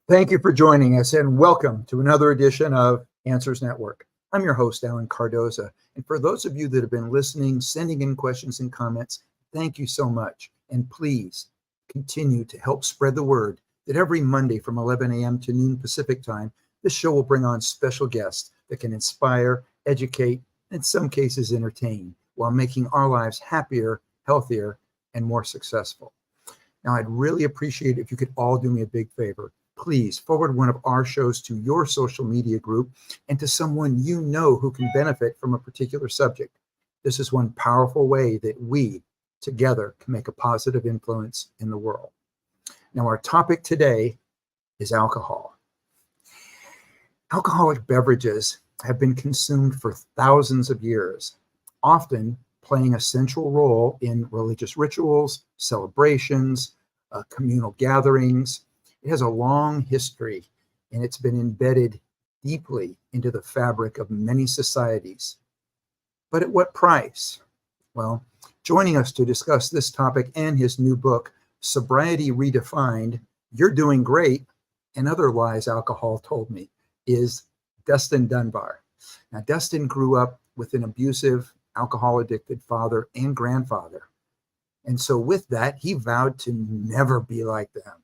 Thank you for joining us and welcome to another edition of Answers Network. I'm your host, Alan Cardoza. And for those of you that have been listening, sending in questions and comments, thank you so much. And please continue to help spread the word that every Monday from 11 a.m. to noon Pacific time, this show will bring on special guests that can inspire, educate, and in some cases entertain, while making our lives happier, healthier, and more successful. Now, I'd really appreciate it if you could all do me a big favor. Please forward one of our shows to your social media group and to someone you know who can benefit from a particular subject. This is one powerful way that we together can make a positive influence in the world. Now, our topic today is alcohol. Alcoholic beverages have been consumed for thousands of years, often playing a central role in religious rituals, celebrations, communal gatherings. It has a long history, and it's been embedded deeply into the fabric of many societies. But at what price? Well, joining us to discuss this topic and his new book, Sobriety Redefined, You're Doing Great, and Other Lies Alcohol Told Me, is Dustin Dunbar. Now, Dustin grew up with an abusive, alcohol-addicted father and grandfather. And so with that, he vowed to never be like them.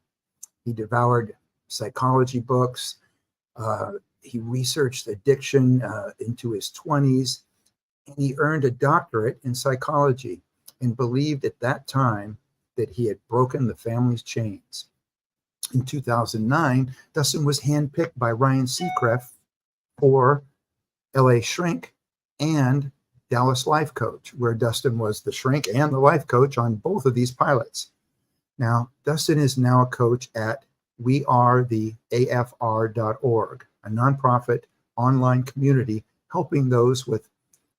He devoured psychology books. He researched addiction into his 20s, and he earned a doctorate in psychology and believed at that time that he had broken the family's chains. In 2009, Dustin was handpicked by Ryan Seacrest for LA Shrink and Dallas Life Coach, where Dustin was the shrink and the life coach on both of these pilots. Now, Dustin is now a coach at wearetheafr.org, a nonprofit online community helping those with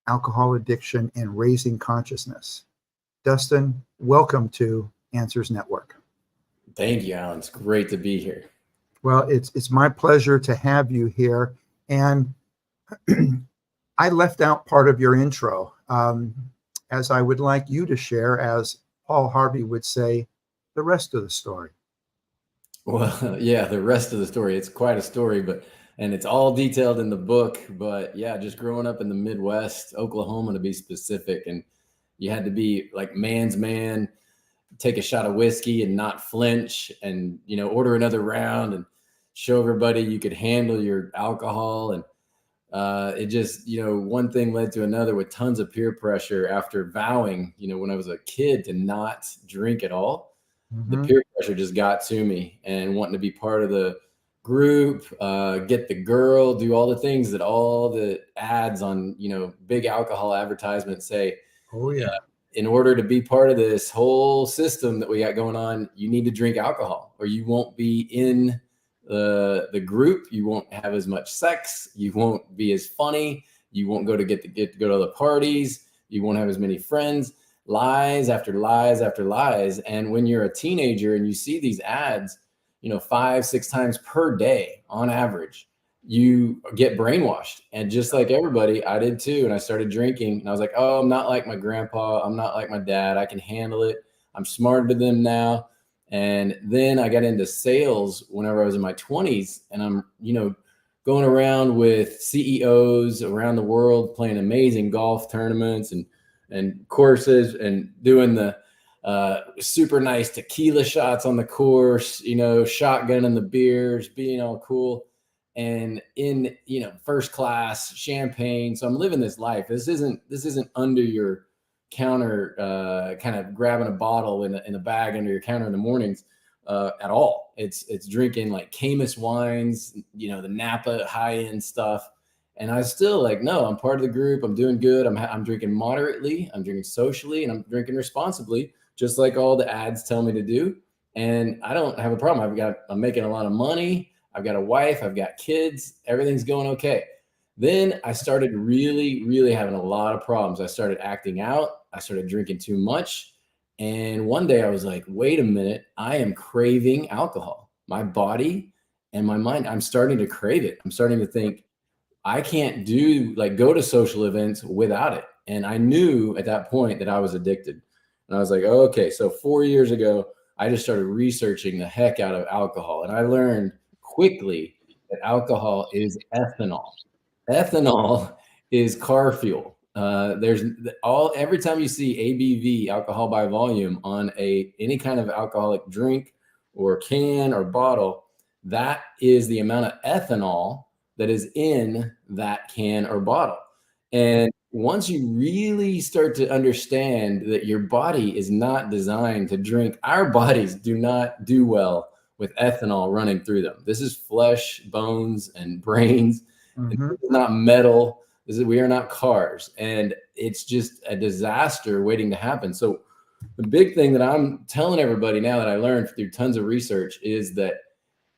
alcohol addiction and raising consciousness. Dustin, welcome to Answers Network. Thank you, Alan. It's great to be here. Well, it's my pleasure to have you here. And I left out part of your intro, as I would like you to share, as Paul Harvey would say, the rest of the story. Well, yeah, the rest of the story. It's quite a story, and it's all detailed in the book. But yeah, just growing up in the Midwest, Oklahoma to be specific, and you had to be like man's man, take a shot of whiskey and not flinch, and order another round and show everybody you could handle your alcohol. And it just, one thing led to another with tons of peer pressure after vowing, when I was a kid to not drink at all. The peer pressure just got to me, and wanting to be part of the group, get the girl, do all the things that all the ads on, big alcohol advertisements say. Oh, yeah. In order to be part of this whole system that we got going on, you need to drink alcohol or you won't be in the group. You won't have as much sex. You won't be as funny. You won't go to get to go to the parties. You won't have as many friends. Lies after lies after lies. And when you're a teenager and you see these ads, 5-6 times per day on average, you get brainwashed. And just like everybody, I did too. And I started drinking, and I was like, oh, I'm not like my grandpa. I'm not like my dad. I can handle it. I'm smarter than them now. And then I got into sales whenever I was in my 20s, and I'm, going around with CEOs around the world, playing amazing golf tournaments and courses, and doing the super nice tequila shots on the course, shotgunning the beers, being all cool, and in, first class champagne. So I'm living this life. This isn't under your counter, kind of grabbing a bottle in a bag under your counter in the mornings at all. It's drinking like Camus wines, the Napa high-end stuff. And I still no, I'm part of the group. I'm doing good. I'm drinking moderately. I'm drinking socially, and I'm drinking responsibly, just like all the ads tell me to do. And I don't have a problem. I'm making a lot of money. I've got a wife. I've got kids. Everything's going okay. Then I started really, really having a lot of problems. I started acting out. I started drinking too much. And one day I was like, wait a minute, I am craving alcohol. My body and my mind, I'm starting to crave it. I'm starting to think, I can't go to social events without it. And I knew at that point that I was addicted. And I was like, okay, so 4 years ago, I just started researching the heck out of alcohol. And I learned quickly that alcohol is ethanol. Ethanol is car fuel. Every time you see ABV, alcohol by volume, on any kind of alcoholic drink or can or bottle, that is the amount of ethanol that is in that can or bottle. And once you really start to understand that your body is not designed to drink, our bodies do not do well with ethanol running through them. This is flesh, bones, and brains. And this is not metal. We are not cars. And it's just a disaster waiting to happen. So the big thing that I'm telling everybody now that I learned through tons of research is that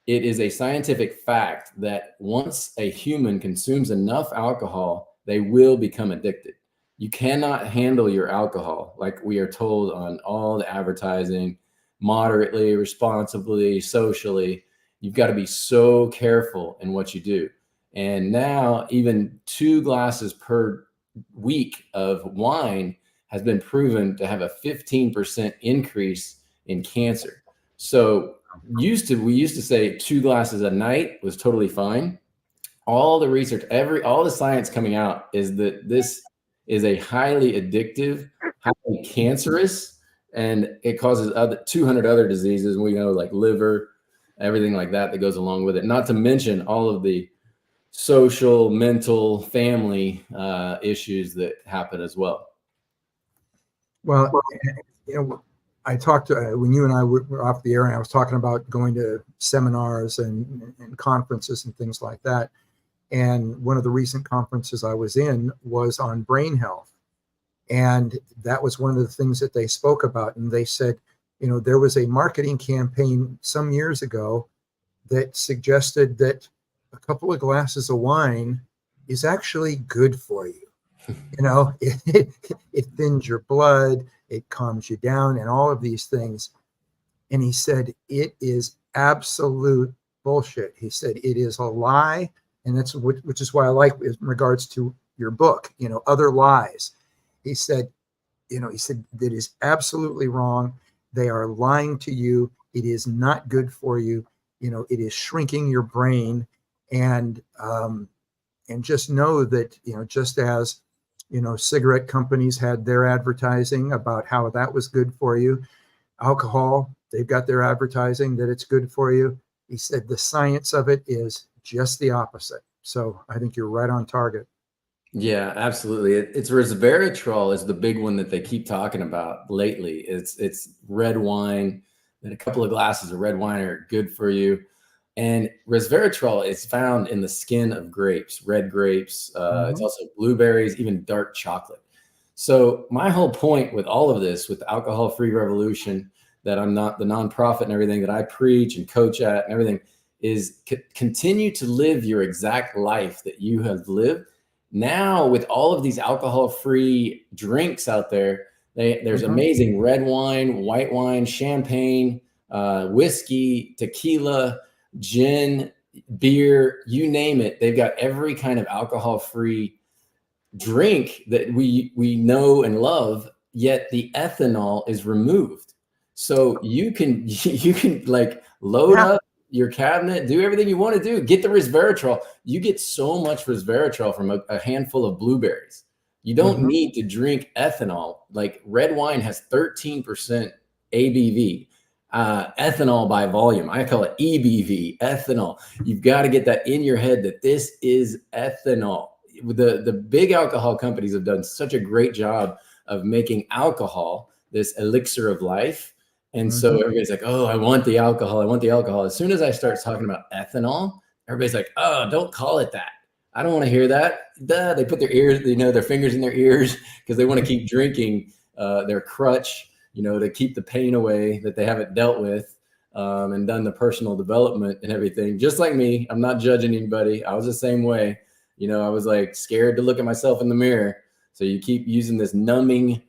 it is a scientific fact that once a human consumes enough alcohol, they will become addicted. You cannot handle your alcohol like we are told on all the advertising, moderately, responsibly, socially. You've got to be so careful in what you do. And now even 2 glasses per week of wine has been proven to have a 15% increase in cancer. So we used to say 2 glasses a night was totally fine. All the research, all the science coming out is that this is a highly addictive, highly cancerous, and it causes 200 other diseases. We know, like liver, everything like that goes along with it. Not to mention all of the social, mental, family issues that happen as well. Well, I talked to, when you and I were off the air, and I was talking about going to seminars and conferences and things like that. And one of the recent conferences I was in was on brain health. And that was one of the things that they spoke about. And they said, there was a marketing campaign some years ago that suggested that a couple of glasses of wine is actually good for you. It thins your blood, it calms you down, and all of these things. And he said, it is absolute bullshit. He said, it is a lie. And that's which is why I like in regards to your book, Other Lies. He said, that is absolutely wrong. They are lying to you. It is not good for you. It is shrinking your brain. And just know that, just as, cigarette companies had their advertising about how that was good for you, alcohol, they've got their advertising that it's good for you. He said the science of it is just the opposite. So I think you're right on target. Yeah, absolutely. It's resveratrol is the big one that they keep talking about lately. It's red wine, and a couple of glasses of red wine are good for you. And resveratrol is found in the skin of grapes, red grapes. It's also blueberries, even dark chocolate. So my whole point with all of this, with the alcohol-free revolution, that I'm not the nonprofit and everything that I preach and coach at and everything, is continue to live your exact life that you have lived. Now, with all of these alcohol-free drinks out there, there's amazing red wine, white wine, champagne, whiskey, tequila, gin, beer, you name it. They've got every kind of alcohol-free drink that we know and love, yet the ethanol is removed. So you can like load up your cabinet, do everything you want to do, get the resveratrol. You get so much resveratrol from a handful of blueberries. You don't need to drink ethanol. Like red wine has 13% ABV. Ethanol by volume. I call it EBV, ethanol. You've got to get that in your head that this is ethanol. The big alcohol companies have done such a great job of making alcohol this elixir of life. And so everybody's like, oh, I want the alcohol. I want the alcohol. As soon as I start talking about ethanol, everybody's like, oh, don't call it that. I don't want to hear that. Duh. They put their ears, their fingers in their ears because they want to keep drinking their crutch, to keep the pain away that they haven't dealt with, and done the personal development and everything. Just like me, I'm not judging anybody. I was the same way. I was like scared to look at myself in the mirror. So you keep using this numbing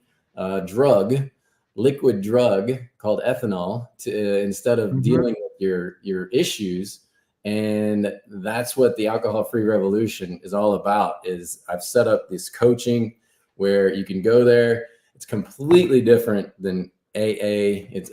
liquid drug called ethanol instead of dealing with your issues. And that's what the alcohol-free revolution is all about. Is I've set up this coaching where you can go there. It's completely different than AA. It's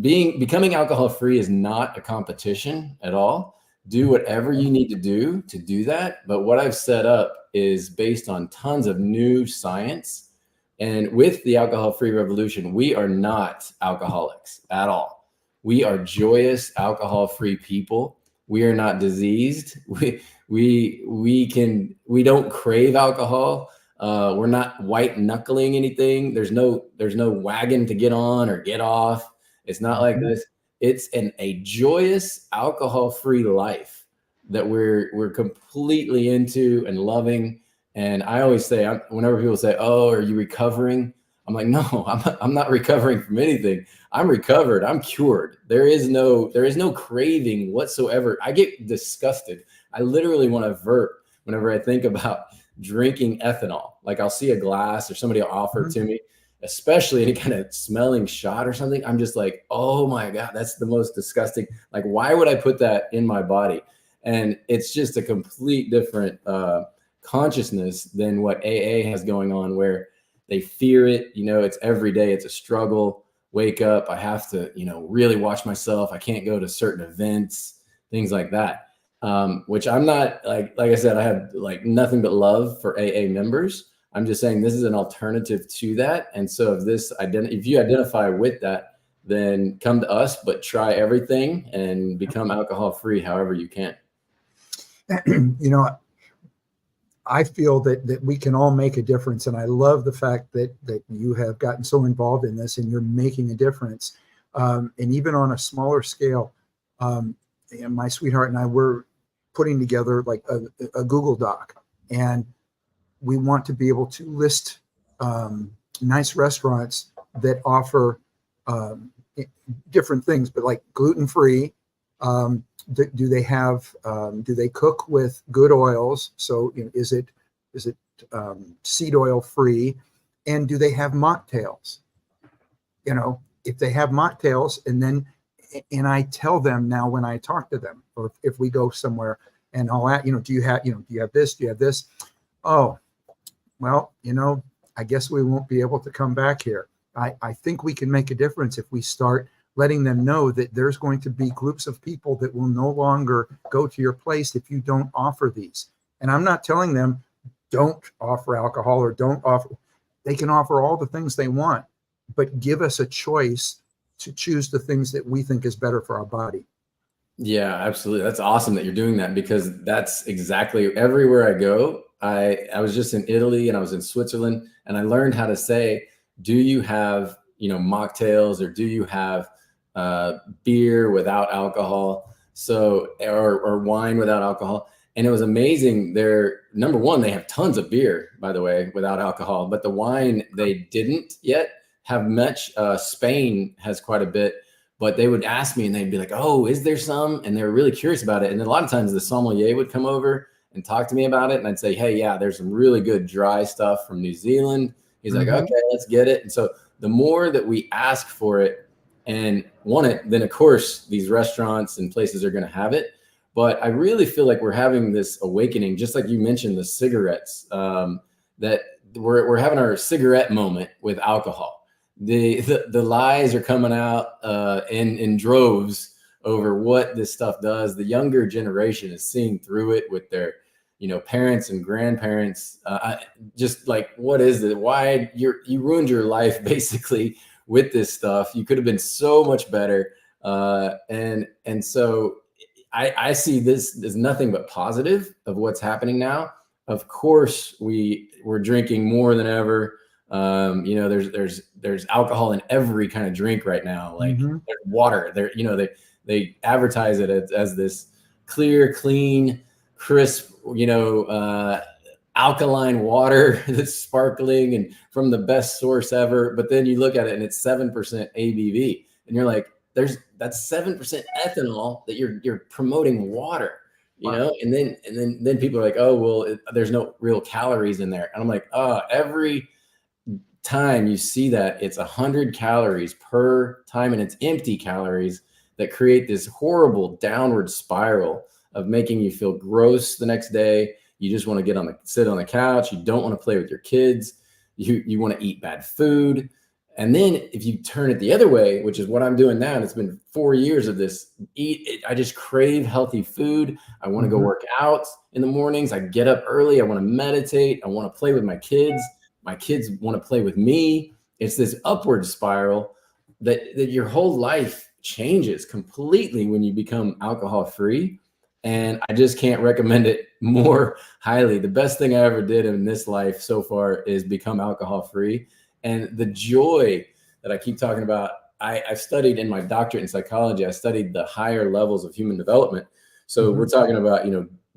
becoming alcohol free is not a competition at all. Do whatever you need to do that. But what I've set up is based on tons of new science. And with the alcohol free revolution, we are not alcoholics at all. We are joyous alcohol free people. We are not diseased. We don't crave alcohol. We're not white knuckling anything. There's no wagon to get on or get off. It's not like this. It's a joyous alcohol-free life that we're completely into and loving. And I always say, whenever people say, "Oh, are you recovering?" I'm like, "No, I'm not recovering from anything. I'm recovered. I'm cured. There is no craving whatsoever." I get disgusted. I literally want to vert whenever I think about drinking ethanol. Like I'll see a glass or somebody will offer it to me, especially any kind of smelling shot or something. I'm just like, oh my God, that's the most disgusting. Like, why would I put that in my body? And it's just a complete different consciousness than what AA has going on, where they fear it. It's every day. It's a struggle. Wake up. I have to, really watch myself. I can't go to certain events, things like that. Which I'm not like I said, I have like nothing but love for AA members. I'm just saying this is an alternative to that. And so if you identify with that, then come to us, but try everything and become alcohol free however you can. I feel that we can all make a difference. And I love the fact that you have gotten so involved in this and you're making a difference. And even on a smaller scale, and my sweetheart and I were putting together like a Google Doc, and we want to be able to list nice restaurants that offer different things, but like gluten-free. Do they cook with good oils? So is it seed oil free? And do they have mocktails? If they have mocktails, and I tell them now when I talk to them, or if we go somewhere, and I'll ask, do you have this? Do you have this? Oh, well, I guess we won't be able to come back here. I think we can make a difference if we start letting them know that there's going to be groups of people that will no longer go to your place if you don't offer these. And I'm not telling them don't offer alcohol or don't offer. They can offer all the things they want, but give us a choice to choose the things that we think is better for our body. Yeah, absolutely. That's awesome that you're doing that, because that's exactly everywhere I go. I was just in Italy and I was in Switzerland, and I learned how to say, do you have, mocktails, or do you have beer without alcohol? So, or wine without alcohol. And it was amazing. Number one, they have tons of beer, by the way, without alcohol, but the wine, they didn't yet have much. Spain has quite a bit, but they would ask me and they'd be like, "Oh, is there some?" And they were really curious about it. And then a lot of times the sommelier would come over and talk to me about it. And I'd say, "Hey, yeah, there's some really good dry stuff from New Zealand." He's like, "Okay, let's get it." And so the more that we ask for it and want it, then of course these restaurants and places are going to have it. But I really feel like we're having this awakening, just like you mentioned, the cigarettes, that we're having our cigarette moment with alcohol. The lies are coming out in droves over what this stuff does. The younger generation is seeing through it with their, parents and grandparents. Just like, what is it? Why you ruined your life basically with this stuff? You could have been so much better. And so I see this as nothing but positive of what's happening now. Of course, we're drinking more than ever. There's alcohol in every kind of drink right now. Like there's water. They advertise it as this clear, clean, crisp, alkaline water that's sparkling and from the best source ever. But then you look at it and it's 7% ABV, and you're like, that's 7% ethanol that you're promoting water, and then people are like, "Oh, well, there's no real calories in there." And I'm like, every time you see that, it's 100 calories per time, and it's empty calories that create this horrible downward spiral of making you feel gross the next day. You just want to sit on the couch. You don't want to play with your kids. You want to eat bad food. And then if you turn it the other way, which is what I'm doing now, and it's been 4 years of this, I just crave healthy food. I want to go work out in the mornings. I get up early. I want to meditate. I want to play with my kids. My kids want to play with me. It's this upward spiral that your whole life changes completely when you become alcohol free. And I just can't recommend it more highly. The best thing I ever did in this life so far is become alcohol free. And the joy that I keep talking about, I've studied in my doctorate in psychology, I studied the higher levels of human development. So we're talking about,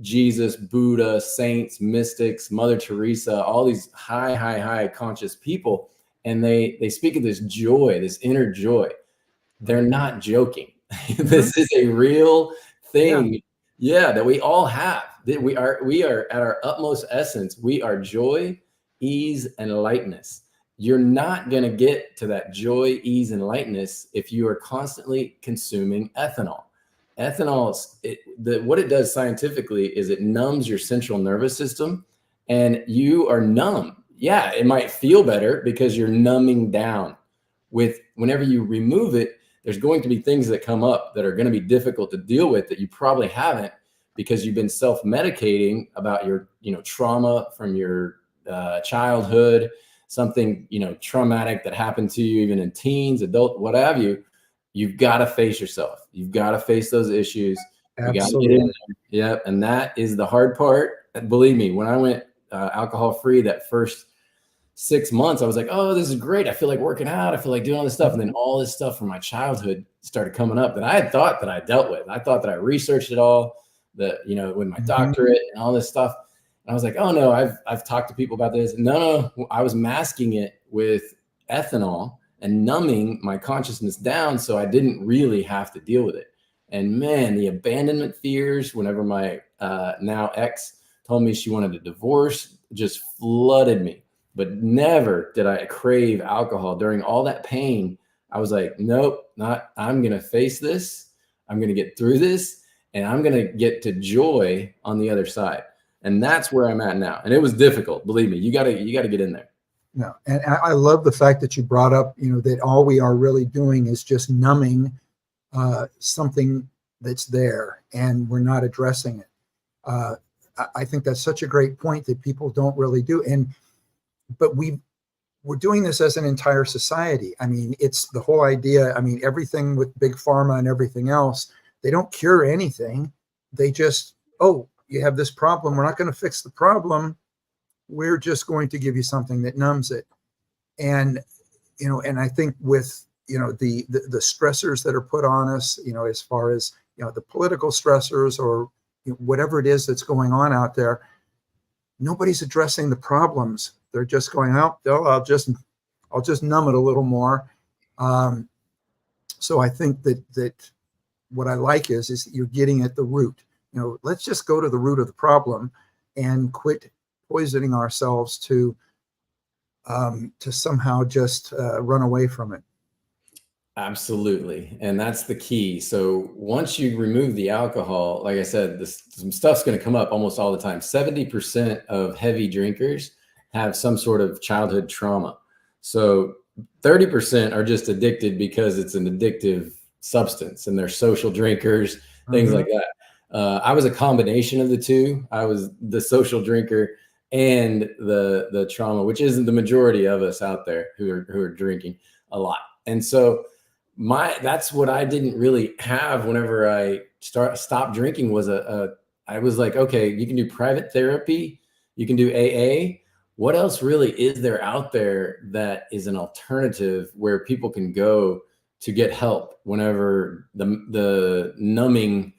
Jesus, Buddha, saints, mystics, Mother Teresa, all these high conscious people. And they speak of this joy, this inner joy. They're not joking. This is a real thing. Yeah, that we all have. That we are at our utmost essence. We are joy, ease, and lightness. You're not going to get to that joy, ease, and lightness if you are constantly consuming ethanol. Ethanol, what it does scientifically is it numbs your central nervous system, and you are numb. Yeah, it might feel better because you're numbing down. Whenever you remove it, there's going to be things that come up that are going to be difficult to deal with that you probably haven't, because you've been self-medicating about your, trauma from your childhood, something, traumatic that happened to you, even in teens, adult, what have you. You've got to face yourself. You've got to face those issues. You got to get in there. Yeah. And that is the hard part. Believe me, when I went alcohol free that first 6 months, I was like, oh, this is great. I feel like working out. I feel like doing all this stuff. And then all this stuff from my childhood started coming up that I had thought that I dealt with. I thought that I researched it all, with my doctorate and all this stuff. I was like, oh no, I've talked to people about this. No, I was masking it with ethanol and numbing my consciousness down so I didn't really have to deal with it. And man, the abandonment fears, whenever my now ex told me she wanted a divorce, just flooded me. But never did I crave alcohol during all that pain. I was like, nope, I'm going to face this. I'm going to get through this, and I'm going to get to joy on the other side. And that's where I'm at now. And it was difficult. Believe me, you got to get in there. No, and I love the fact that you brought up, that all we are really doing is just numbing something that's there, and we're not addressing it. I think that's such a great point that people don't really do. But we're doing this as an entire society. I mean, it's the whole idea. I mean, everything with big pharma and everything else, they don't cure anything. They just, you have this problem. We're not going to fix the problem. We're just going to give you something that numbs it. And, and I think with, the stressors that are put on us, as far as, the political stressors or whatever it is that's going on out there, nobody's addressing the problems. They're just going out, I'll just numb it a little more. So I think that what I like is you're getting at the root. Let's just go to the root of the problem and quit poisoning ourselves to somehow just run away from it. Absolutely. And that's the key. So once you remove the alcohol, like I said, some stuff's going to come up almost all the time. 70% of heavy drinkers have some sort of childhood trauma. So 30% are just addicted because it's an addictive substance, and they're social drinkers, things like that. I was a combination of the two. I was the social drinker and the trauma, which isn't the majority of us out there who are drinking a lot. And so that's what I didn't really have whenever I stopped drinking. I was like, okay, you can do private therapy, you can do AA. What else really is there out there that is an alternative where people can go to get help whenever the numbing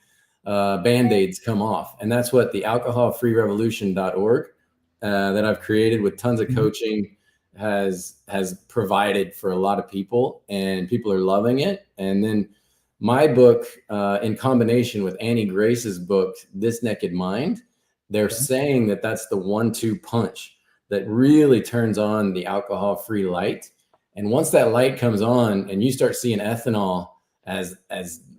band-aids come off? And that's what the alcoholfreerevolution.org that I've created with tons of coaching has provided for a lot of people, and people are loving it. And then my book, in combination with Annie Grace's book, This Naked Mind, they're saying that that's the 1-2 punch that really turns on the alcohol-free light. And once that light comes on and you start seeing ethanol as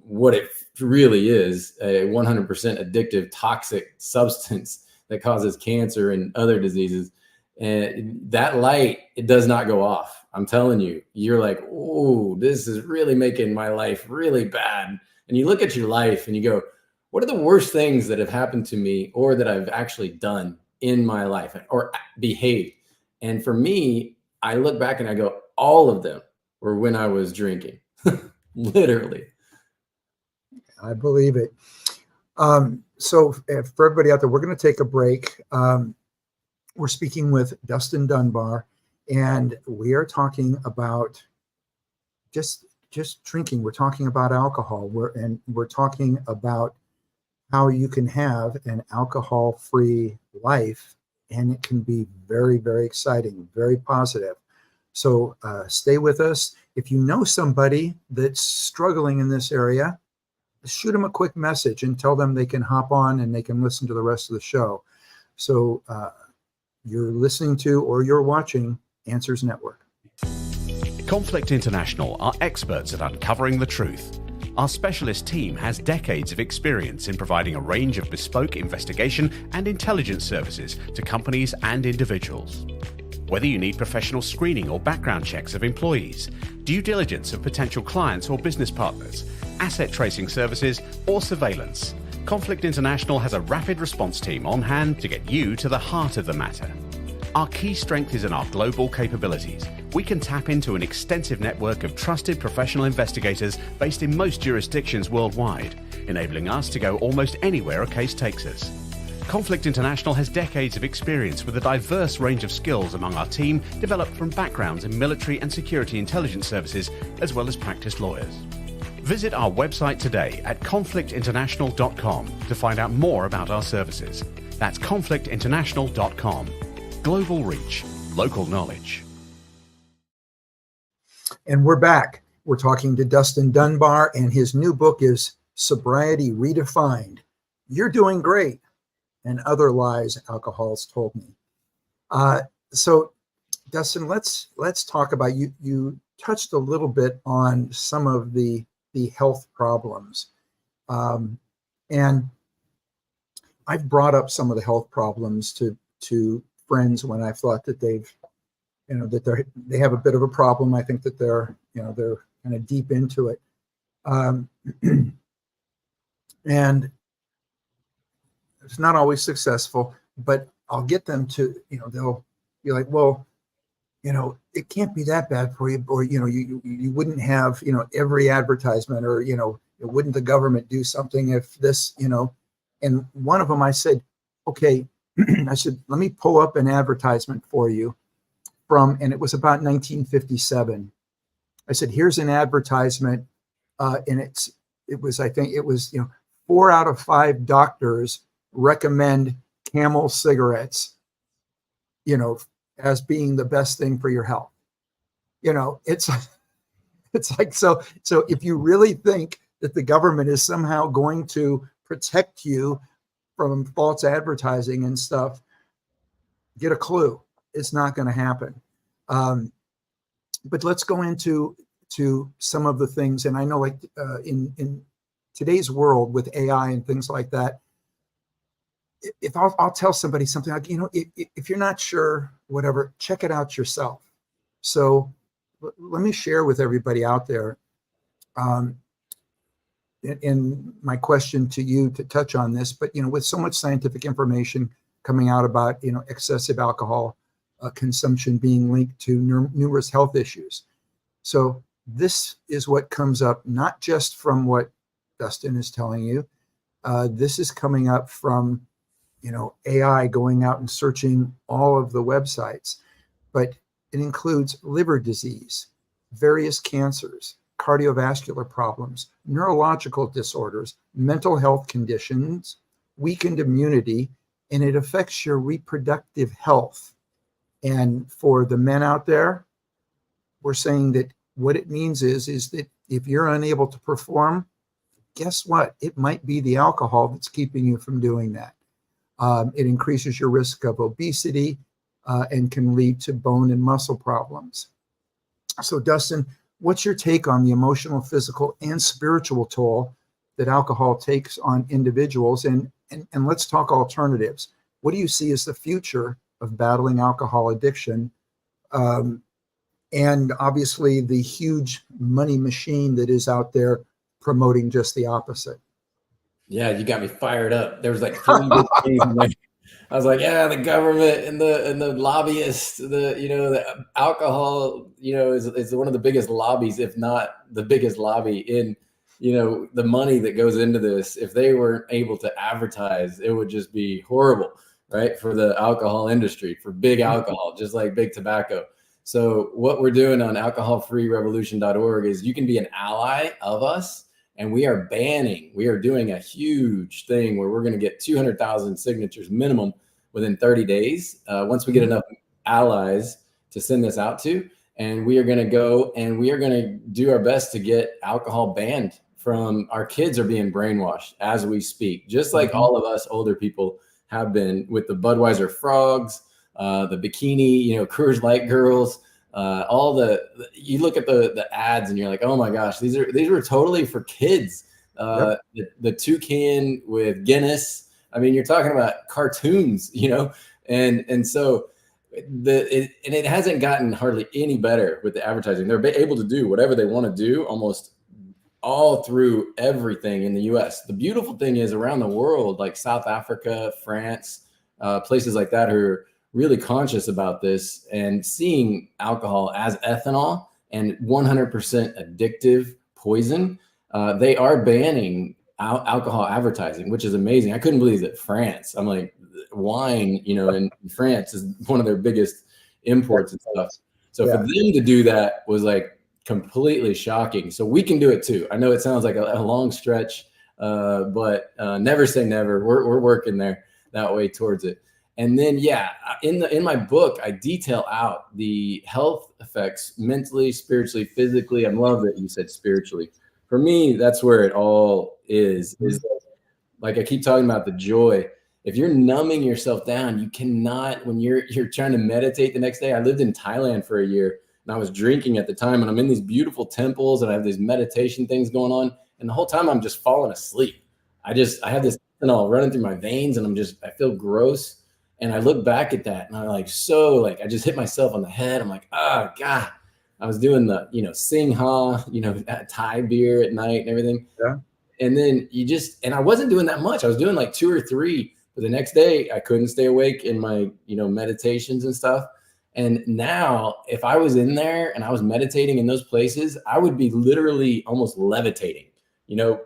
what it really is, a 100% addictive, toxic substance that causes cancer and other diseases, and that light, it does not go off. I'm telling you, you're like, oh, this is really making my life really bad. And you look at your life and you go, what are the worst things that have happened to me or that I've actually done in my life or behaved? And for me, I look back and I go, all of them were when I was drinking, literally. I believe it. So for everybody out there, we're going to take a break. We're speaking with Dustin Dunbar, and we are talking about just drinking. We're talking about alcohol. We're talking about how you can have an alcohol-free life, and it can be very, very exciting, very positive. So stay with us. If you know somebody that's struggling in this area, shoot them a quick message and tell them they can hop on and they can listen to the rest of the show. So you're listening to or you're watching Answers Network. Conflict International are experts at uncovering the truth. Our specialist team has decades of experience in providing a range of bespoke investigation and intelligence services to companies and individuals. Whether you need professional screening or background checks of employees, due diligence of potential clients or business partners, asset tracing services, or surveillance, Conflict International has a rapid response team on hand to get you to the heart of the matter. Our key strength is in our global capabilities. We can tap into an extensive network of trusted professional investigators based in most jurisdictions worldwide, enabling us to go almost anywhere a case takes us. Conflict International has decades of experience with a diverse range of skills among our team, developed from backgrounds in military and security intelligence services, as well as practiced lawyers. Visit our website today at conflictinternational.com to find out more about our services. That's conflictinternational.com. Global reach, local knowledge. And we're back. We're talking to Dustin Dunbar, and his new book is Sobriety Redefined. You're doing great, and other lies alcohol's told me. So, Dustin, let's talk about you. You touched a little bit on some of the health problems, and I've brought up some of the health problems to friends when I thought that they have a bit of a problem. I think that they're kind of deep into it, and it's not always successful. But I'll get them to, they'll be like, well, it can't be that bad for you, or you wouldn't have every advertisement, or wouldn't the government do something if this, and one of them I said, okay. I said, let me pull up an advertisement for you and it was about 1957. I said, here's an advertisement, and I think it was 4 out of 5 doctors recommend Camel cigarettes, as being the best thing for your health. It's like, so if you really think that the government is somehow going to protect you from false advertising and stuff, get a clue. It's not going to happen. But let's go into some of the things. And I know, like in today's world with AI and things like that, if I'll tell somebody something like, if you're not sure, whatever, check it out yourself. So let me share with everybody out there. In my question to you to touch on this, but with so much scientific information coming out about excessive alcohol consumption being linked to numerous health issues, so this is what comes up, not just from what Dustin is telling you. This is coming up from AI going out and searching all of the websites, but it includes liver disease, various cancers, cardiovascular problems, neurological disorders, mental health conditions, weakened immunity, and it affects your reproductive health. And for the men out there, we're saying that what it means is that if you're unable to perform, guess what? It might be the alcohol that's keeping you from doing that. It increases your risk of obesity and can lead to bone and muscle problems. So, Dustin, what's your take on the emotional, physical, and spiritual toll that alcohol takes on individuals? And let's talk alternatives. What do you see as the future of battling alcohol addiction and obviously the huge money machine that is out there promoting just the opposite. Yeah, you got me fired up. There was like 3 big things in there. I was like, yeah, the government and the lobbyists, the alcohol, is one of the biggest lobbies, if not the biggest lobby in, the money that goes into this. If they weren't able to advertise, it would just be horrible, right? For the alcohol industry, for big alcohol, just like big tobacco. So what we're doing on alcoholfreerevolution.org is you can be an ally of us. And we are doing a huge thing where we're going to get 200,000 signatures minimum within 30 days. Once we get enough allies to send this out to, and we are going to go and we are going to do our best to get alcohol banned from. Our kids are being brainwashed as we speak, just like all of us older people have been with the Budweiser frogs, the bikini, Coors Light girls. You look at the ads and you're like, oh my gosh, these were totally for kids. The toucan with Guinness. I mean, you're talking about cartoons, and so it hasn't gotten hardly any better with the advertising. They're able to do whatever they want to do almost all through everything in the US. The beautiful thing is around the world, like South Africa, France, places like that are really conscious about this and seeing alcohol as ethanol and 100% addictive poison. They are banning alcohol advertising, which is amazing. I couldn't believe that France, I'm like, wine, in France is one of their biggest imports and stuff. So for them to do that was like completely shocking. So we can do it too. I know it sounds like a long stretch, but never say never. We're working there that way towards it. And then, in my book, I detail out the health effects mentally, spiritually, physically. I love that you said spiritually. For me, that's where it all is like I keep talking about the joy. If you're numbing yourself down, you cannot, when you're trying to meditate the next day. I lived in Thailand for a year and I was drinking at the time, and I'm in these beautiful temples and I have these meditation things going on. And the whole time I'm just falling asleep. I have this ethanol running through my veins and I feel gross. And I look back at that and I'm like, I just hit myself on the head. I'm like, oh God, I was doing the, Singha, Thai beer at night and everything. Yeah. And then and I wasn't doing that much. I was doing like 2 or 3, but the next day I couldn't stay awake in my, meditations and stuff. And now if I was in there and I was meditating in those places, I would be literally almost levitating,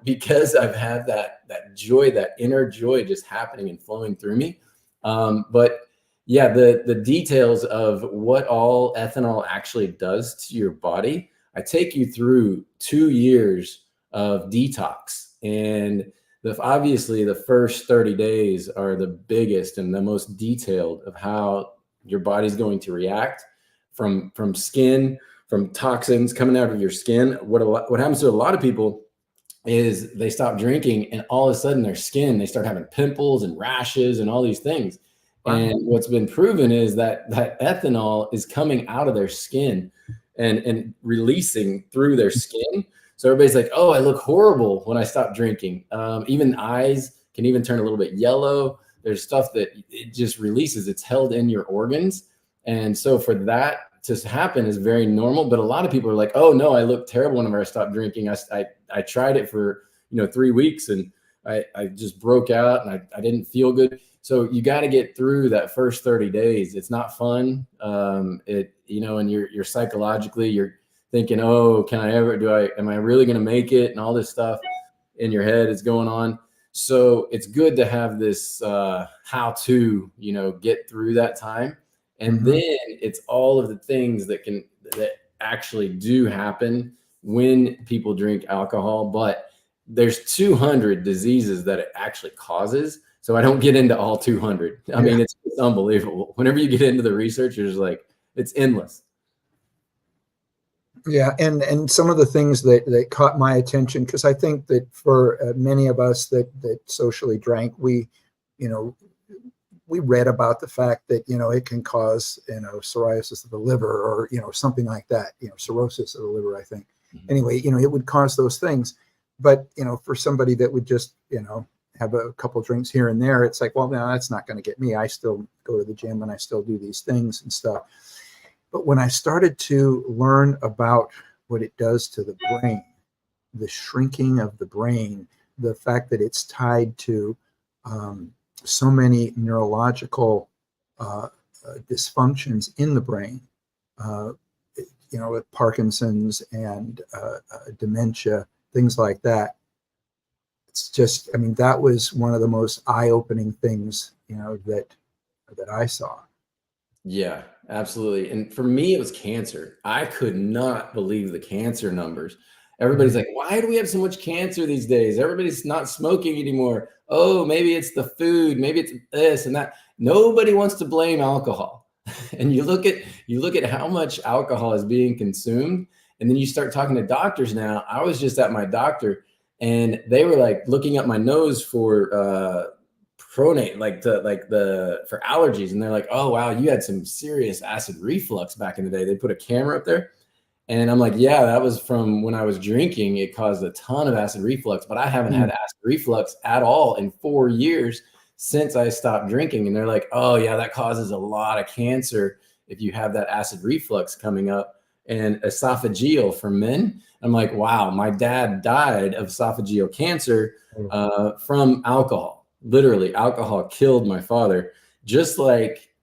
because I've had that joy, that inner joy just happening and flowing through me. But yeah, the details of what all ethanol actually does to your body, I take you through 2 years of detox. And obviously the first 30 days are the biggest and the most detailed of how your body's going to react from skin, from toxins coming out of your skin. What happens to a lot of people is they stop drinking and all of a sudden their skin, they start having pimples and rashes and all these things. Wow. And what's been proven is that ethanol is coming out of their skin and releasing through their skin. So everybody's like, oh, I look horrible when I stop drinking. Even eyes can even turn a little bit yellow. There's stuff that it just releases. It's held in your organs. And so for that to happen is very normal. But a lot of people are like, oh no, I look terrible whenever I stop drinking. I tried it for 3 weeks and I just broke out and I didn't feel good. So you got to get through that first 30 days. It's not fun. And you're psychologically, you're thinking, oh, am I really going to make it? And all this stuff in your head is going on. So it's good to have this how to, get through that time. And then it's all of the things that actually do happen when people drink alcohol. But there's 200 diseases that it actually causes. So I don't get into all 200. I mean, it's unbelievable. Whenever you get into the research, it's like, it's endless. Yeah. And some of the things that caught my attention, because I think that for many of us that socially drank, we read about the fact that, it can cause, psoriasis of the liver or, something like that, cirrhosis of the liver, I think. Anyway, it would cause those things. But, for somebody that would just, have a couple of drinks here and there, it's like, well, no, that's not going to get me. I still go to the gym and I still do these things and stuff. But when I started to learn about what it does to the brain, the shrinking of the brain, the fact that it's tied to so many neurological dysfunctions in the brain, with Parkinson's and dementia, things like that. It's just, I mean, that was one of the most eye-opening things, that I saw. Yeah, absolutely. And for me, it was cancer. I could not believe the cancer numbers. Everybody's like, why do we have so much cancer these days? Everybody's not smoking anymore. Oh, maybe it's the food, maybe it's this and that. Nobody wants to blame alcohol. And you look at how much alcohol is being consumed, and then you start talking to doctors now. I was just at my doctor, and they were like looking up my nose for pronate, for allergies, and they're like, oh wow, you had some serious acid reflux back in the day. They put a camera up there, and I'm like, yeah, that was from when I was drinking. It caused a ton of acid reflux, but I haven't had acid reflux at all in 4 years since I stopped drinking. And they're like, oh yeah, that causes a lot of cancer if you have that acid reflux coming up, and esophageal for men. I'm like, wow, my dad died of esophageal cancer from alcohol. Literally, alcohol killed my father, just like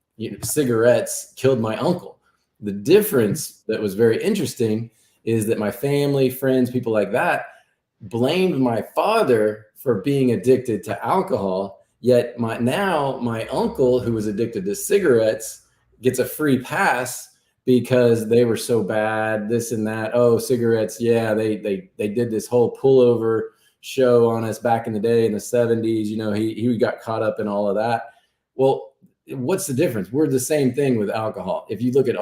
cigarettes killed my uncle. The difference that was very interesting is that my family, friends, people like that blamed my father for being addicted to alcohol. Yet my uncle, who was addicted to cigarettes, gets a free pass because they were so bad, this and that. Oh, cigarettes, yeah, they did this whole pullover show on us back in the day in the 70s. He got caught up in all of that. Well, what's the difference? We're the same thing with alcohol. If you look at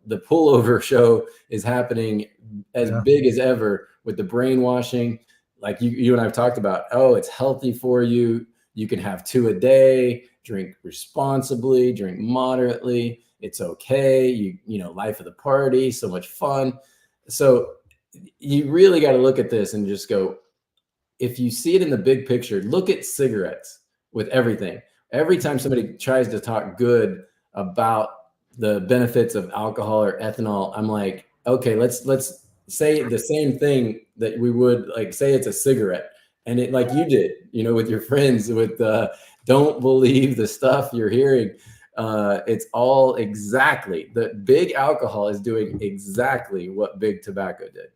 the pullover show is happening as big as ever with the brainwashing, like you and I've talked about. Oh, it's healthy for you. You can have 2 a day, drink responsibly, drink moderately. It's okay. Life of the party, so much fun. So you really got to look at this and just go, if you see it in the big picture, look at cigarettes with everything. Every time somebody tries to talk good about the benefits of alcohol or ethanol, I'm like, okay, let's say the same thing that we would say it's a cigarette. And it, like you did, with your friends, with don't believe the stuff you're hearing. It's all exactly, the big alcohol is doing exactly what big tobacco did.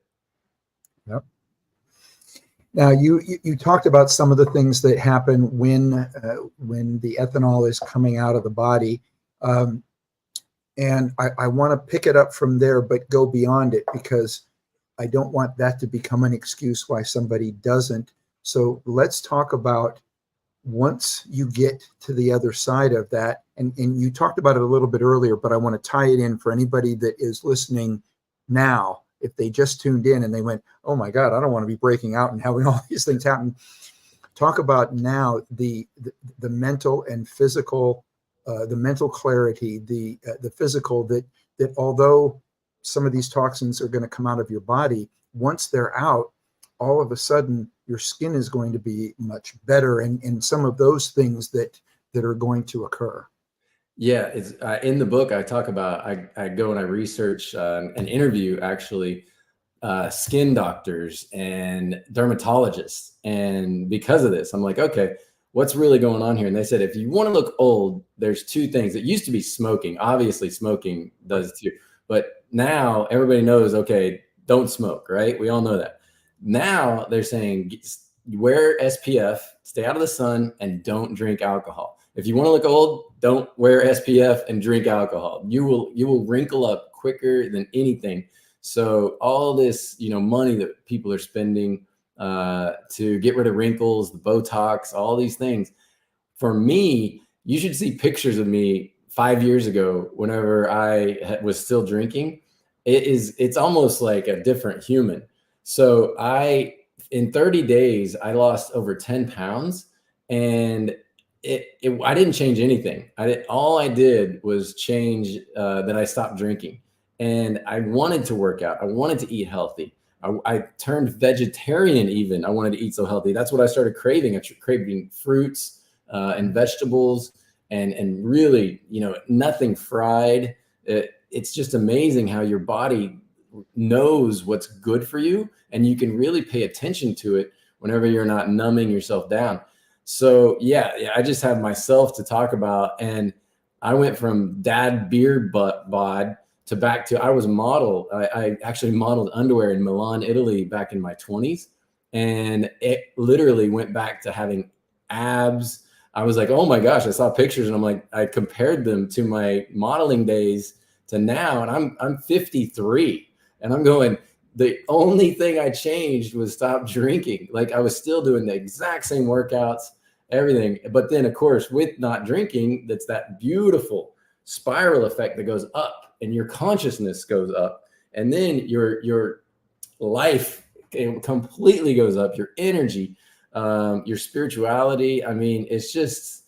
Yep. Now you talked about some of the things that happen when the ethanol is coming out of the body, and I want to pick it up from there, but go beyond it, because I don't want that to become an excuse why somebody doesn't. So let's talk about once you get to the other side of that, and you talked about it a little bit earlier, but I want to tie it in for anybody that is listening now. If they just tuned in and they went, oh my God, I don't want to be breaking out and having all these things happen. Talk about now the mental and physical, the mental clarity, the physical, that although some of these toxins are going to come out of your body, once they're out, all of a sudden your skin is going to be much better, and some of those things that are going to occur. Yeah, it's in the book. I talk about, I go and I research and interview actually skin doctors and dermatologists. And because of this, I'm like, okay, what's really going on here? And they said, if you want to look old, there's 2 things. It used to be smoking. Obviously smoking does too, but now everybody knows, okay, don't smoke, right? We all know that. Now they're saying wear SPF, stay out of the sun, and don't drink alcohol. If you want to look old, don't wear SPF and drink alcohol. You will wrinkle up quicker than anything. So all this, money that people are spending to get rid of wrinkles, the Botox, all these things. For me, you should see pictures of me 5 years ago, whenever I was still drinking. It's almost like a different human. So in 30 days, I lost over 10 pounds, and I didn't change anything. All I did was change that I stopped drinking, and I wanted to work out. I wanted to eat healthy. I turned vegetarian even. I wanted to eat so healthy. That's what I started craving. I started craving fruits and vegetables, and really, nothing fried. it's just amazing how your body knows what's good for you, and you can really pay attention to it whenever you're not numbing yourself down. So yeah, I just have myself to talk about. And I went from dad beard bod to back to, I was a model. I actually modeled underwear in Milan, Italy back in my 20s. And it literally went back to having abs. I was like, oh my gosh, I saw pictures and I'm like, I compared them to my modeling days to now. And I'm 53 and I'm going, the only thing I changed was stop drinking. Like I was still doing the exact same workouts, everything. But then of course, with not drinking, that's that beautiful spiral effect that goes up and your consciousness goes up. And then your life completely goes up, your energy, your spirituality. I mean, it's just,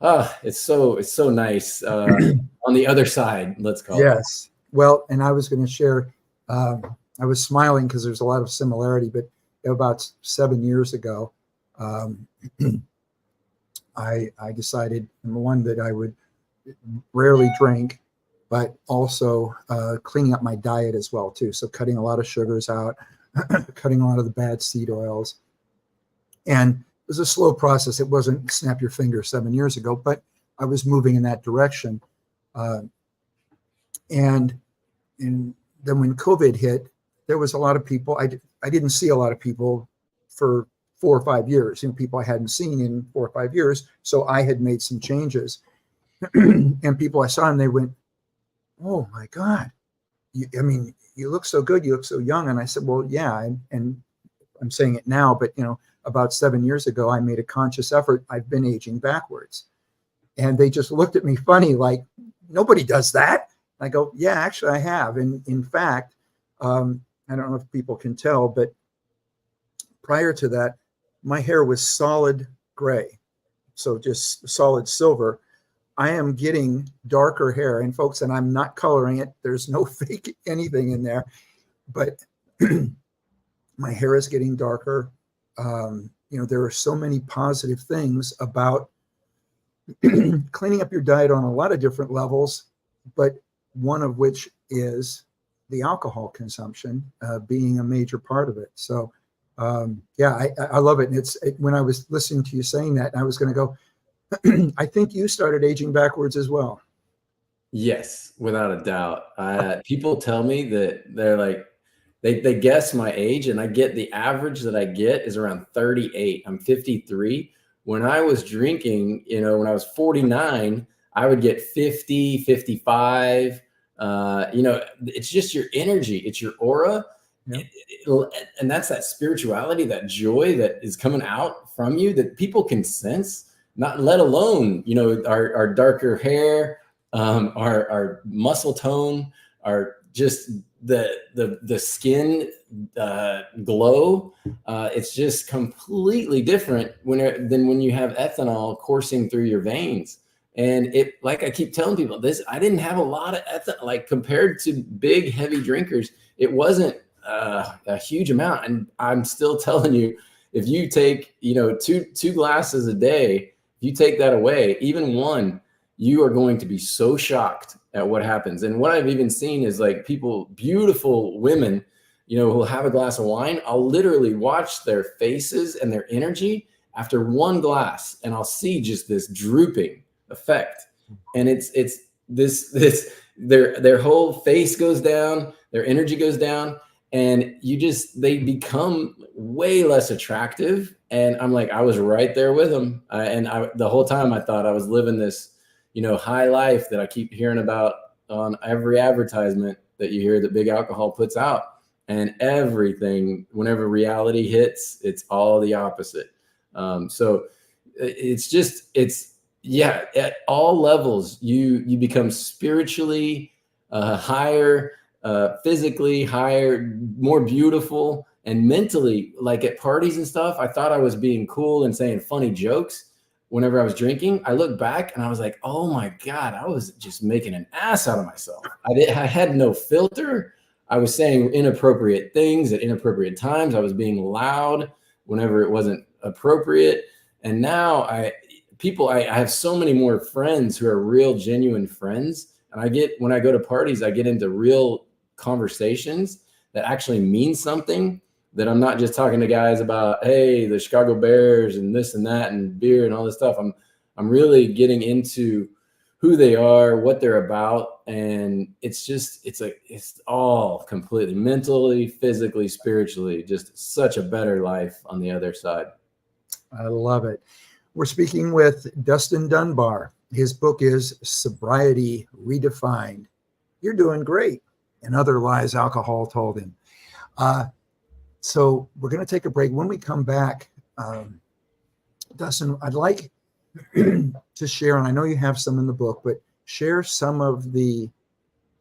it's so nice on the other side, let's call it. Yes. Well, and I was going to share, I was smiling because there's a lot of similarity, but about 7 years ago, I decided, number one, that I would rarely drink, but also cleaning up my diet as well too. So cutting a lot of sugars out, cutting a lot of the bad seed oils. And it was a slow process. It wasn't snap your finger 7 years ago, but I was moving in that direction. And then when COVID hit, there was a lot of people, I didn't see a lot of people for 4 or 5 years, people I hadn't seen in 4 or 5 years. So I had made some changes and people I saw and they went, oh my God, you look so good. You look so young. And I said, well, yeah. And I'm saying it now, but about 7 years ago, I made a conscious effort. I've been aging backwards. And they just looked at me funny, like nobody does that. I go, yeah, actually I have. And in fact, I don't know if people can tell, but prior to that, my hair was solid gray. So just solid silver. I am getting darker hair, and folks, and I'm not coloring it. There's no fake anything in there, but my hair is getting darker. There are so many positive things about cleaning up your diet on a lot of different levels, but one of which is the alcohol consumption being a major part of it. So I love it. And when I was listening to you saying that, I was going to go, I think you started aging backwards as well. Yes, without a doubt. People tell me that they're like, they guess my age, and I get the average that I get is around 38. I'm 53. When I was drinking, when I was 49, I would get 50, 55. It's just your energy. It's your aura. Yeah. And that's that spirituality, that joy that is coming out from you that people can sense. Not let alone, our darker hair, our muscle tone, our just the skin glow. It's just completely different than when you have ethanol coursing through your veins. And like I keep telling people this, I didn't have a lot of ethanol, like compared to big, heavy drinkers, it wasn't a huge amount. And I'm still telling you, if you take, two glasses a day, you take that away, even one, you are going to be so shocked at what happens. And what I've even seen is like beautiful women, who'll have a glass of wine. I'll literally watch their faces and their energy after one glass, and I'll see just this drooping effect. And it's this their whole face goes down, their energy goes down, and they become way less attractive. And I'm like, I was right there with them. The whole time I thought I was living this, high life that I keep hearing about on every advertisement that you hear that big alcohol puts out. And everything, whenever reality hits, it's all the opposite. So at all levels, you become spiritually higher, physically higher, more beautiful, and mentally, like at parties and stuff. I thought I was being cool and saying funny jokes whenever I was drinking. I look back and I was like, oh my God, I was just making an ass out of myself. I had no filter. I was saying inappropriate things at inappropriate times. I was being loud whenever it wasn't appropriate. And now I have so many more friends who are real, genuine friends And when I go to parties, I get into real conversations that actually mean something, that I'm not just talking to guys about, hey, the Chicago Bears and this and that and beer and all this stuff. I'm really getting into who they are, what they're about. And it's all completely mentally, physically, spiritually, just such a better life on the other side. I love it. We're speaking with Dustin Dunbar. His book is Sobriety Redefined. You're doing great. And other lies alcohol told him. So we're going to take a break. When we come back, Dustin, I'd like to share, and I know you have some in the book, but share some of the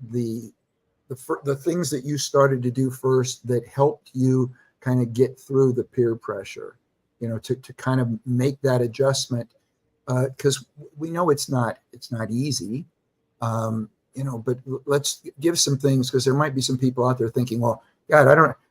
things that you started to do first that helped you kind of get through the peer pressure, to kind of make that adjustment, because we know it's not easy, but let's give some things, because there might be some people out there thinking, well, God,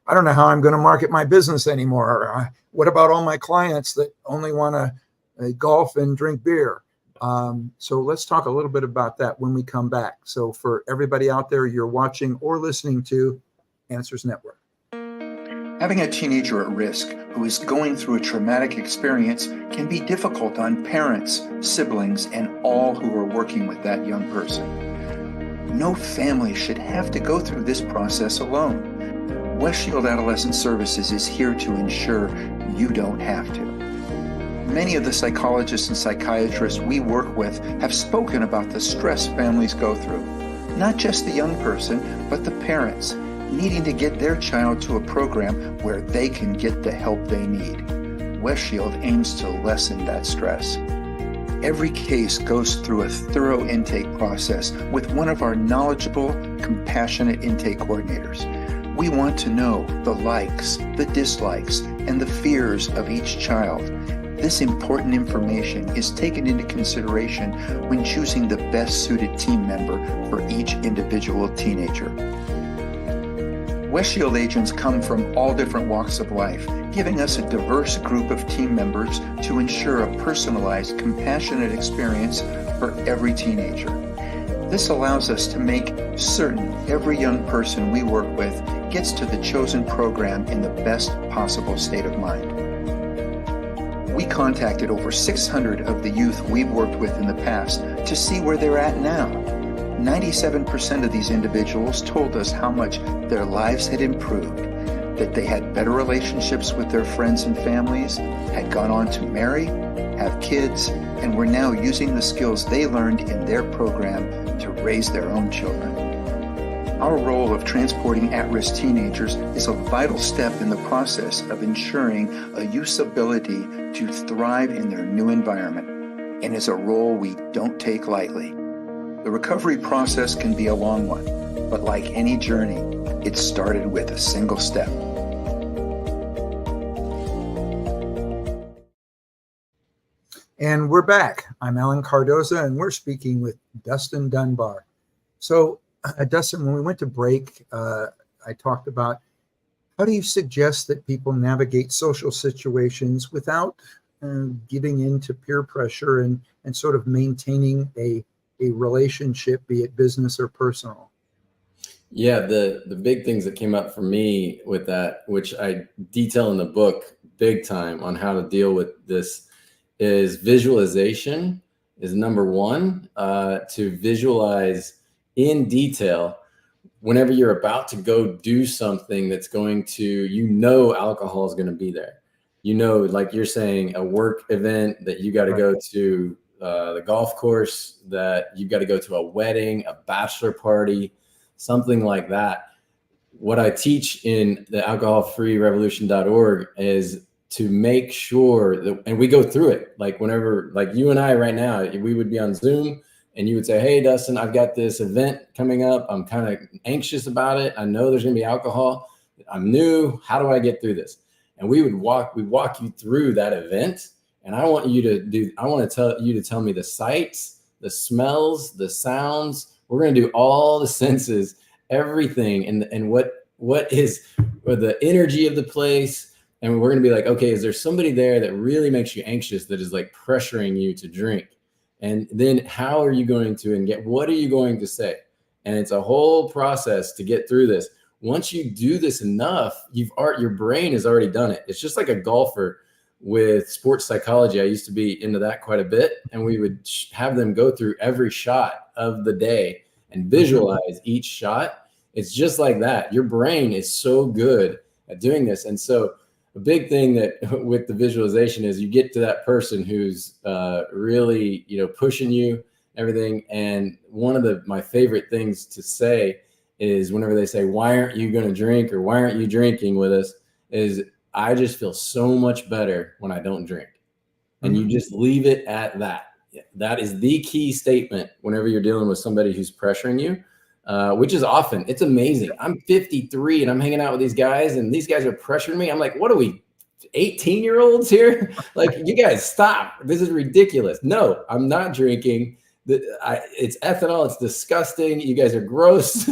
I don't know how I'm going to market my business anymore. Or, what about all my clients that only want to golf and drink beer? So let's talk a little bit about that when we come back. So for everybody out there, you're watching or listening to Answers Network. Having a teenager at risk who is going through a traumatic experience can be difficult on parents, siblings, and all who are working with that young person. No family should have to go through this process alone. West Shield Adolescent Services is here to ensure you don't have to. Many of the psychologists and psychiatrists we work with have spoken about the stress families go through. Not just the young person, but the parents, needing to get their child to a program where they can get the help they need. West Shield aims to lessen that stress. Every case goes through a thorough intake process with one of our knowledgeable, compassionate intake coordinators. We want to know the likes, the dislikes, and the fears of each child. This important information is taken into consideration when choosing the best suited team member for each individual teenager. West Shield agents come from all different walks of life, giving us a diverse group of team members to ensure a personalized, compassionate experience for every teenager. This allows us to make certain every young person we work with gets to the chosen program in the best possible state of mind. We contacted over 600 of the youth we've worked with in the past to see where they're at now. 97% of these individuals told us how much their lives had improved, that they had better relationships with their friends and families, had gone on to marry, have kids, and were now using the skills they learned in their program to raise their own children. Our role of transporting at-risk teenagers is a vital step in the process of ensuring a youth's ability to thrive in their new environment, and is a role we don't take lightly. The recovery process can be a long one, but like any journey, it started with a single step. And we're back. I'm Alan Cardoza, and we're speaking with Dustin Dunbar. So, Dustin, when we went to break, I talked about, how do you suggest that people navigate social situations without giving in to peer pressure and sort of maintaining a relationship, be it business or personal? Yeah, the big things that came up for me with that, which I detail in the book big time on how to deal with this, is visualization is number one. To visualize in detail whenever you're about to go do something that's going to, alcohol is going to be there. Like you're saying, a work event that you got to go to, the golf course, that you got to go to a wedding, a bachelor party, something like that. What I teach in the alcoholfreerevolution.org is to make sure that, and we go through it, like whenever, like you and I right now, we would be on Zoom and you would say, hey, Dustin, I've got this event coming up. I'm kind of anxious about it. I know there's going to be alcohol. I'm new. How do I get through this? And we walk you through that event. And I want you to tell me the sights, the smells, the sounds. We're going to do all the senses, everything. And what is the energy of the place. And we're going to be like, okay, is there somebody there that really makes you anxious, that is like pressuring you to drink? And then how are you going to what are you going to say? And it's a whole process to get through this. Once you do this enough, your brain has already done it. It's just like a golfer with sports psychology. I used to be into that quite a bit. And we would have them go through every shot of the day and visualize each shot. It's just like that. Your brain is so good at doing this. And so a big thing that with the visualization is you get to that person who's really, pushing you, everything. And one of my favorite things to say is whenever they say, why aren't you going to drink, or why aren't you drinking with us, is I just feel so much better when I don't drink. And you just leave it at that. That is the key statement whenever you're dealing with somebody who's pressuring you, which is often, it's amazing. I'm 53 and I'm hanging out with these guys, and these guys are pressuring me. I'm like, what are we, 18-year-olds here? Like, you guys stop. This is ridiculous. No, I'm not drinking. It's ethanol. It's disgusting. You guys are gross.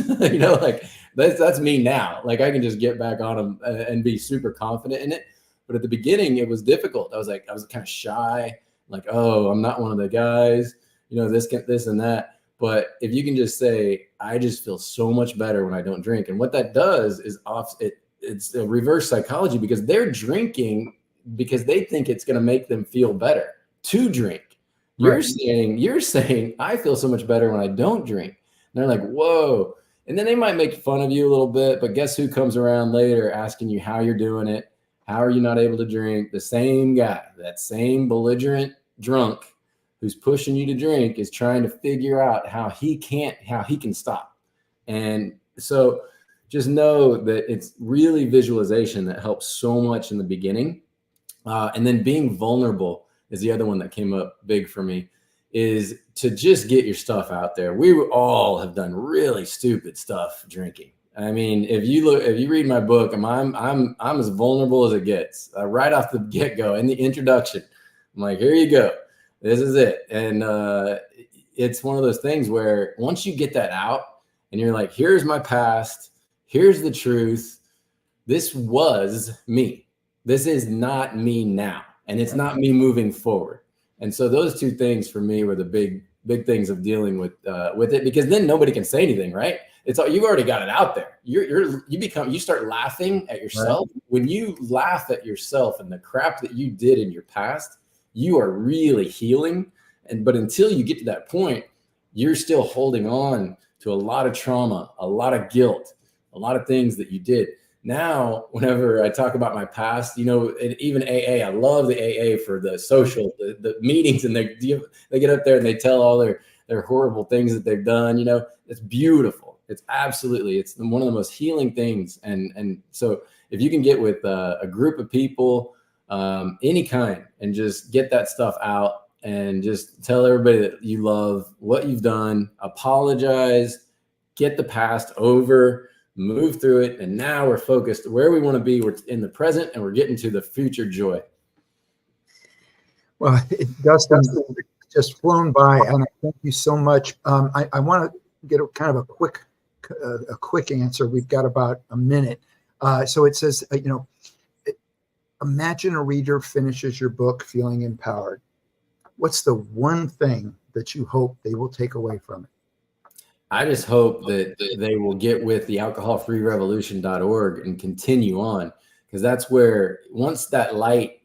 That's me now. Like, I can just get back on them and be super confident in it. But at the beginning, it was difficult. I was kind of shy. Like, oh, I'm not one of the guys, this and that. But if you can just say, I just feel so much better when I don't drink. And what that does is it's a reverse psychology, because they're drinking because they think it's going to make them feel better to drink. You're saying, I feel so much better when I don't drink. And they're like, whoa. And then they might make fun of you a little bit, but guess who comes around later asking you how you're doing it? How are you not able to drink? The same guy, that same belligerent drunk who's pushing you to drink, is trying to figure out how he can stop. And so just know that it's really visualization that helps so much in the beginning. And then being vulnerable is the other one that came up big for me, is to just get your stuff out there. We all have done really stupid stuff drinking. I mean, if you read my book, I'm as vulnerable as it gets. Right off the get-go, in the introduction, I'm like, here you go. This is it. And it's one of those things where once you get that out and you're like, here's my past, here's the truth. This was me. This is not me now. And it's not me moving forward. And so those two things for me were the big things of dealing with it, because then nobody can say anything, right? It's all, you've already got it out there. You start laughing at yourself. Right. When you laugh at yourself and the crap that you did in your past, you are really healing. But until you get to that point, you're still holding on to a lot of trauma, a lot of guilt, a lot of things that you did. Now, whenever I talk about my past, and even AA, I love the AA for the social, the meetings, and they get up there and they tell all their horrible things that they've done. It's beautiful. It's one of the most healing things. And so if you can get with a group of people, any kind, and just get that stuff out and just tell everybody that you love what you've done, apologize, get the past over, move through it, and now we're focused where we want to be. We're in the present, and we're getting to the future joy. Well, Dustin, just flown by, and I thank you so much. I want to get a quick answer. We've got about a minute. So it says, imagine a reader finishes your book feeling empowered. What's the one thing that you hope they will take away from it? I just hope that they will get with the alcoholfreerevolution.org and continue on, because that's where, once that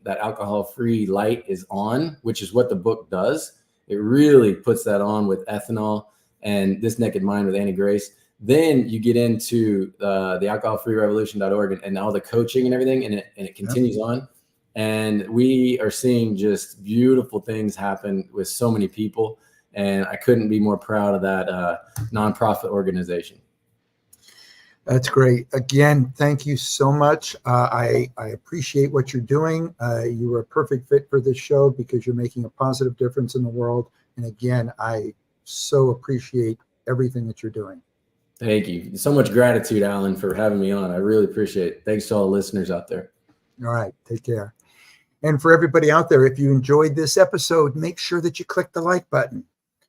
alcohol-free light is on, which is what the book does, it really puts that on with ethanol and This Naked Mind with Annie Grace. Then you get into the alcoholfreerevolution.org and all the coaching and everything, and it continues on. And we are seeing just beautiful things happen with so many people. And I couldn't be more proud of that nonprofit organization. That's great. Again, thank you so much. I appreciate what you're doing. You are a perfect fit for this show because you're making a positive difference in the world. And again, I so appreciate everything that you're doing. Thank you. So much gratitude, Alan, for having me on. I really appreciate it. Thanks to all the listeners out there. All right. Take care. And for everybody out there, if you enjoyed this episode, make sure that you click the like button.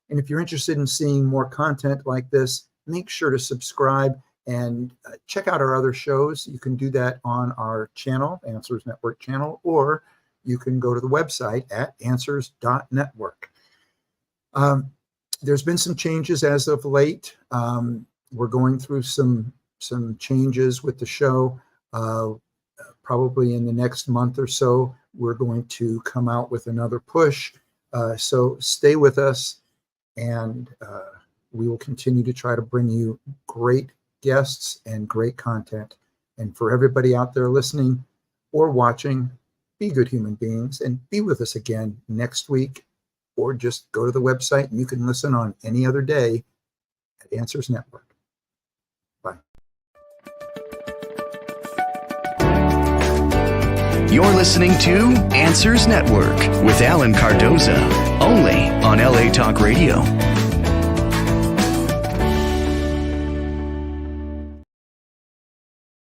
And if you're interested in seeing more content like this, make sure to subscribe and check out our other shows. You can do that on our channel, Answers Network channel, or you can go to the website at answers.network. There's been some changes as of late. We're going through some changes with the show. Probably in the next month or so, we're going to come out with another push. So stay with us, and we will continue to try to bring you great guests and great content. And for everybody out there listening or watching, be good human beings and be with us again next week, or just go to the website and you can listen on any other day at Answers Network. Bye. You're listening to Answers Network with Alan Cardoza, only on LA Talk Radio.